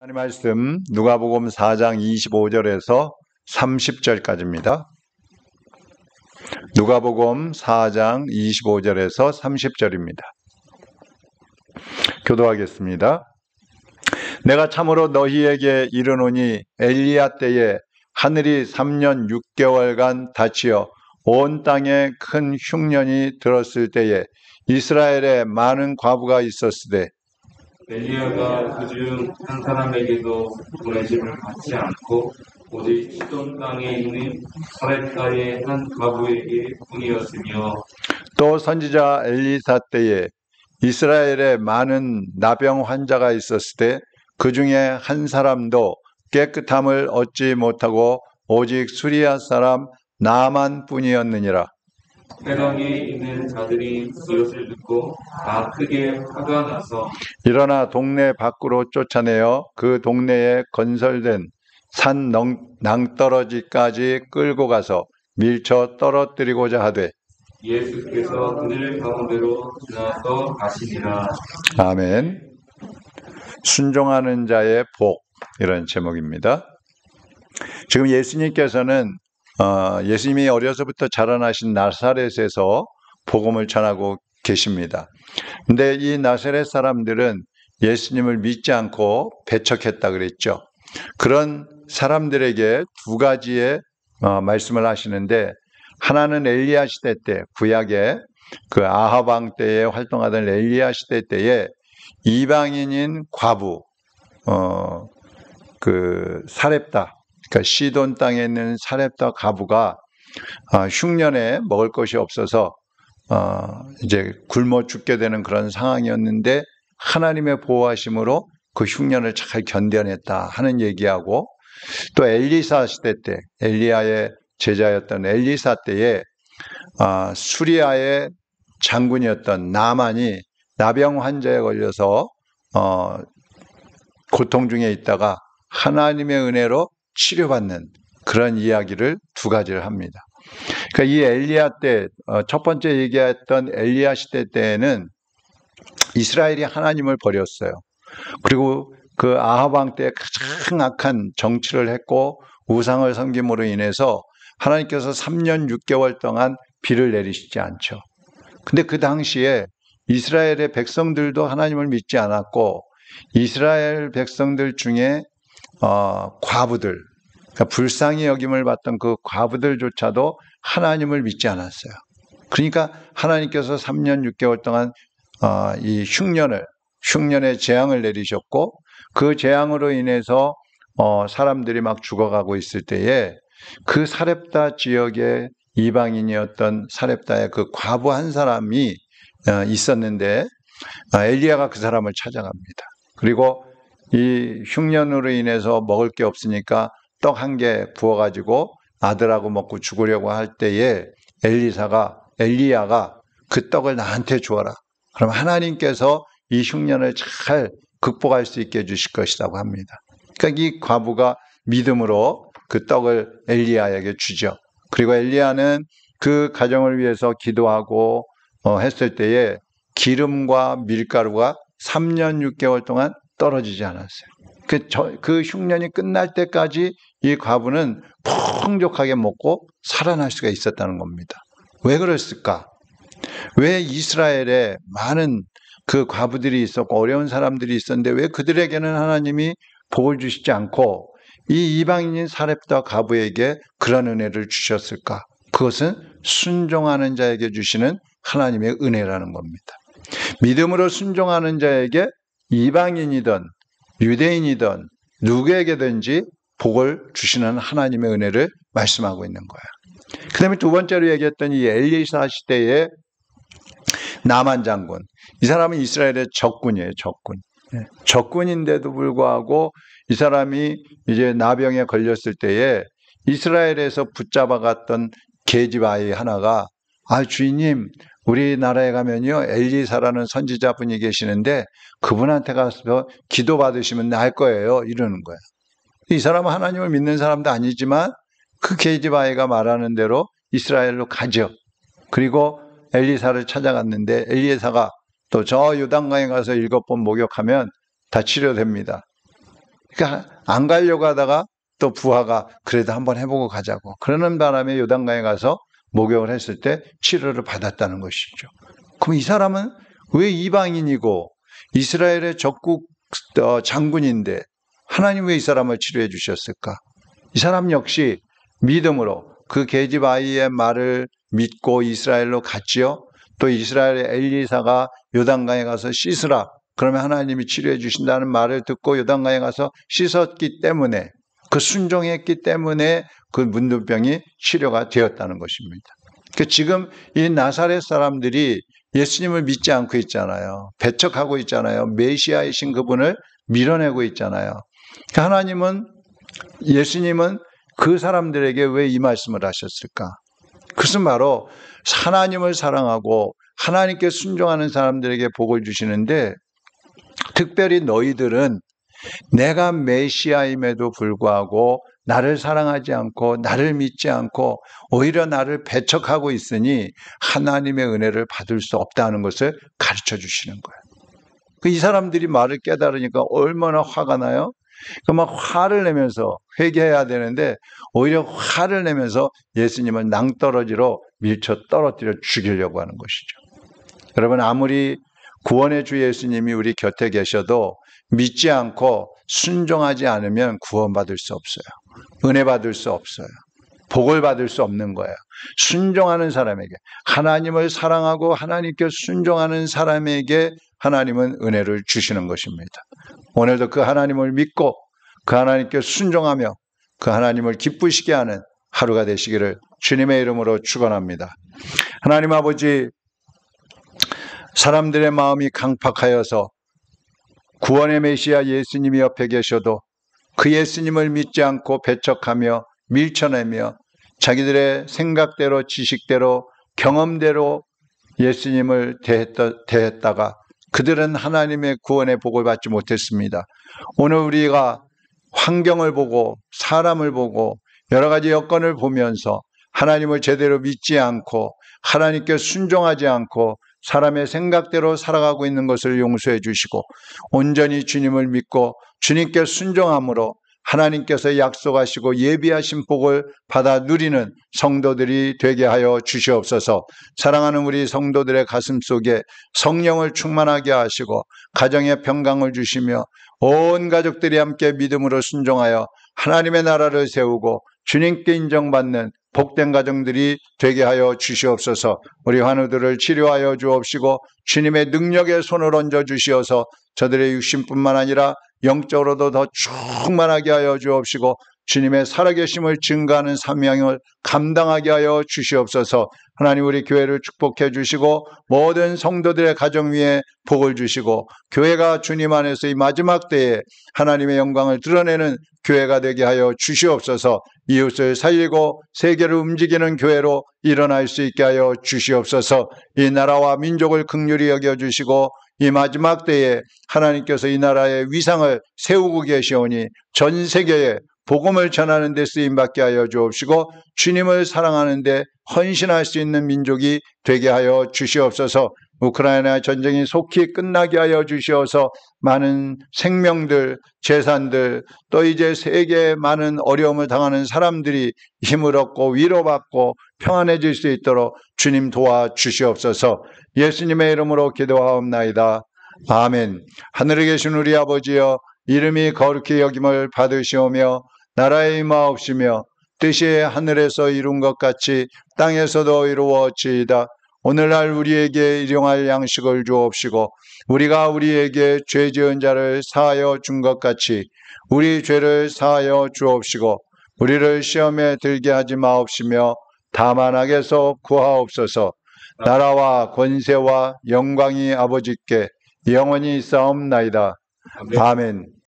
하나님 말씀 누가복음 4장 25절에서 30절까지입니다. 누가복음 4장 25절에서 30절입니다. 교도하겠습니다. 내가 참으로 너희에게 이르노니 엘리야 때에 하늘이 3년 6개월간 닫히어 온 땅에 큰 흉년이 들었을 때에 이스라엘에 많은 과부가 있었으되 엘리야가 그중 한 사람에게도 보내심을 받지 않고 오직 시돈 땅에 있는 사렙다의 한 과부에게 뿐이었으며 또 선지자 엘리사 때에 이스라엘에 많은 나병 환자가 있었을 때 그 중에 한 사람도 깨끗함을 얻지 못하고 오직 수리아 사람 나만 뿐이었느니라. 회당에 있는 자들이 이것을 듣고 다 크게 화가 나서 일어나 동네 밖으로 쫓아내어 그 동네에 건설된 산 낭떠러지까지 끌고 가서 밀쳐 떨어뜨리고자 하되 예수께서 그들 가운데로 지나서 가시니라. 아멘. 순종하는 자의 복, 이런 제목입니다. 지금 예수님께서는 예수님이 어려서부터 자라나신 나사렛에서 복음을 전하고 계십니다. 근데 이 나사렛 사람들은 예수님을 믿지 않고 배척했다 그랬죠. 그런 사람들에게 두 가지의 말씀을 하시는데, 하나는 엘리야 시대 때, 구약의 그 아합 왕 때에 활동하던 엘리야 시대 때에 이방인인 과부, 그 사렙다, 그러니까 시돈 땅에 있는 사렙다 과부가 흉년에 먹을 것이 없어서 이제 굶어 죽게 되는 그런 상황이었는데 하나님의 보호하심으로 그 흉년을 잘 견뎌냈다 하는 얘기하고, 또 엘리사 시대 때 엘리야의 제자였던 엘리사 때에 수리아의 장군이었던 나만이 나병 환자에 걸려서 고통 중에 있다가 하나님의 은혜로 치료받는 그런 이야기를 두 가지를 합니다. 그러니까 이 엘리야 때, 첫 번째 얘기했던 엘리야 시대 때에는 이스라엘이 하나님을 버렸어요. 그리고 그 아합 왕 때 가장 악한 정치를 했고 우상을 섬김으로 인해서 하나님께서 3년 6개월 동안 비를 내리시지 않죠. 근데 그 당시에 이스라엘의 백성들도 하나님을 믿지 않았고, 이스라엘 백성들 중에 과부들, 그러니까 불쌍히 여김을 받던 그 과부들조차도 하나님을 믿지 않았어요. 그러니까 하나님께서 3년 6개월 동안 이 흉년의 재앙을 내리셨고, 그 재앙으로 인해서 사람들이 막 죽어가고 있을 때에 그 사렙다 지역의 이방인이었던 사렙다의 그 과부 한 사람이 있었는데 엘리야가 그 사람을 찾아갑니다. 그리고 이 흉년으로 인해서 먹을 게 없으니까 떡 한 개 구워가지고 아들하고 먹고 죽으려고 할 때에 엘리야가 그 떡을 나한테 주어라. 그럼 하나님께서 이 흉년을 잘 극복할 수 있게 해주실 것이라고 합니다. 그러니까 이 과부가 믿음으로 그 떡을 엘리야에게 주죠. 그리고 엘리야는 그 가정을 위해서 기도하고 했을 때에 기름과 밀가루가 3년 6개월 동안 떨어지지 않았어요. 그 흉년이 끝날 때까지 이 과부는 풍족하게 먹고 살아날 수가 있었다는 겁니다. 왜 그랬을까? 왜 이스라엘에 많은 그 과부들이 있었고 어려운 사람들이 있었는데 왜 그들에게는 하나님이 복을 주시지 않고 이 이방인인 사렙다 과부에게 그런 은혜를 주셨을까? 그것은 순종하는 자에게 주시는 하나님의 은혜라는 겁니다. 믿음으로 순종하는 자에게 이방인이든 유대인이든 누구에게든지 복을 주시는 하나님의 은혜를 말씀하고 있는 거예요. 그 다음에 두 번째로 얘기했던 이 엘리사 시대의 나만 장군, 이 사람은 이스라엘의 적군이에요. 적군인데도 불구하고 이 사람이 이제 나병에 걸렸을 때에 이스라엘에서 붙잡아갔던 계집 아이 하나가 주인님, 우리나라에 가면요 엘리사라는 선지자분이 계시는데 그분한테 가서 기도 받으시면 나을 거예요, 이러는 거예요. 이 사람은 하나님을 믿는 사람도 아니지만 그 계집 아이가 말하는 대로 이스라엘로 가죠. 그리고 엘리사를 찾아갔는데 엘리사가 또 저 요단강에 가서 7번 목욕하면 다 치료됩니다. 그러니까 안 가려고 하다가 또 부하가 그래도 한번 해보고 가자고. 그러는 바람에 요단강에 가서 목욕을 했을 때 치료를 받았다는 것이죠. 그럼 이 사람은 왜 이방인이고 이스라엘의 적국 장군인데 하나님 왜 이 사람을 치료해 주셨을까? 이 사람 역시 믿음으로 그 계집 아이의 말을 믿고 이스라엘로 갔지요. 또 이스라엘의 엘리사가 요단강에 가서 씻으라. 그러면 하나님이 치료해 주신다는 말을 듣고 요단강에 가서 씻었기 때문에, 그 순종했기 때문에 그 문둥병이 치료가 되었다는 것입니다. 그러니까 지금 이 나사렛 사람들이 예수님을 믿지 않고 있잖아요. 배척하고 있잖아요. 메시아이신 그분을 밀어내고 있잖아요. 그러니까 하나님은, 예수님은 그 사람들에게 왜 이 말씀을 하셨을까? 그것은 바로 하나님을 사랑하고 하나님께 순종하는 사람들에게 복을 주시는데, 특별히 너희들은 내가 메시아임에도 불구하고 나를 사랑하지 않고 나를 믿지 않고 오히려 나를 배척하고 있으니 하나님의 은혜를 받을 수 없다는 것을 가르쳐 주시는 거예요. 이 사람들이 말을 깨달으니까 얼마나 화가 나요? 막 화를 내면서 회개해야 되는데 오히려 화를 내면서 예수님을 낭떠러지로 밀쳐 떨어뜨려 죽이려고 하는 것이죠. 여러분, 아무리 구원의 주 예수님이 우리 곁에 계셔도 믿지 않고 순종하지 않으면 구원받을 수 없어요. 은혜 받을 수 없어요. 복을 받을 수 없는 거예요. 순종하는 사람에게, 하나님을 사랑하고 하나님께 순종하는 사람에게 하나님은 은혜를 주시는 것입니다. 오늘도 그 하나님을 믿고 그 하나님께 순종하며 그 하나님을 기쁘시게 하는 하루가 되시기를 주님의 이름으로 축원합니다. 하나님 아버지, 사람들의 마음이 강팍하여서 구원의 메시아 예수님이 옆에 계셔도 그 예수님을 믿지 않고 배척하며 밀쳐내며 자기들의 생각대로, 지식대로, 경험대로 예수님을 대했다가 그들은 하나님의 구원의 복을 받지 못했습니다. 오늘 우리가 환경을 보고 사람을 보고 여러 가지 여건을 보면서 하나님을 제대로 믿지 않고 하나님께 순종하지 않고 사람의 생각대로 살아가고 있는 것을 용서해 주시고 온전히 주님을 믿고 주님께 순종함으로 하나님께서 약속하시고 예비하신 복을 받아 누리는 성도들이 되게 하여 주시옵소서. 사랑하는 우리 성도들의 가슴 속에 성령을 충만하게 하시고 가정에 평강을 주시며 온 가족들이 함께 믿음으로 순종하여 하나님의 나라를 세우고 주님께 인정받는 복된 가정들이 되게 하여 주시옵소서. 우리 환우들을 치료하여 주옵시고 주님의 능력의 손을 얹어 주시어서 저들의 육신뿐만 아니라 영적으로도 더 충만하게 하여 주옵시고 주님의 살아계심을 증거하는 사명을 감당하게 하여 주시옵소서. 하나님, 우리 교회를 축복해 주시고 모든 성도들의 가정 위에 복을 주시고 교회가 주님 안에서 이 마지막 때에 하나님의 영광을 드러내는 교회가 되게 하여 주시옵소서. 이웃을 살리고 세계를 움직이는 교회로 일어날 수 있게 하여 주시옵소서. 이 나라와 민족을 긍휼히 여겨주시고 이 마지막 때에 하나님께서 이 나라의 위상을 세우고 계시오니 전 세계에 복음을 전하는 데 쓰임받게 하여 주옵시고 주님을 사랑하는 데 헌신할 수 있는 민족이 되게 하여 주시옵소서. 우크라이나 전쟁이 속히 끝나게 하여 주시어서 많은 생명들, 재산들, 또 이제 세계에 많은 어려움을 당하는 사람들이 힘을 얻고 위로받고 평안해질 수 있도록 주님 도와주시옵소서. 예수님의 이름으로 기도하옵나이다. 아멘. 하늘에 계신 우리 아버지여, 이름이 거룩히 여김을 받으시오며 나라의 임하옵시며 뜻이 하늘에서 이룬 것 같이 땅에서도 이루어지이다. 오늘날 우리에게 일용할 양식을 주옵시고 우리가 우리에게 죄 지은 자를 사하여 준 것 같이 우리 죄를 사하여 주옵시고 우리를 시험에 들게 하지 마옵시며 다만 악에서 구하옵소서. 나라와 권세와 영광이 아버지께 영원히 있사옵나이다. 아멘.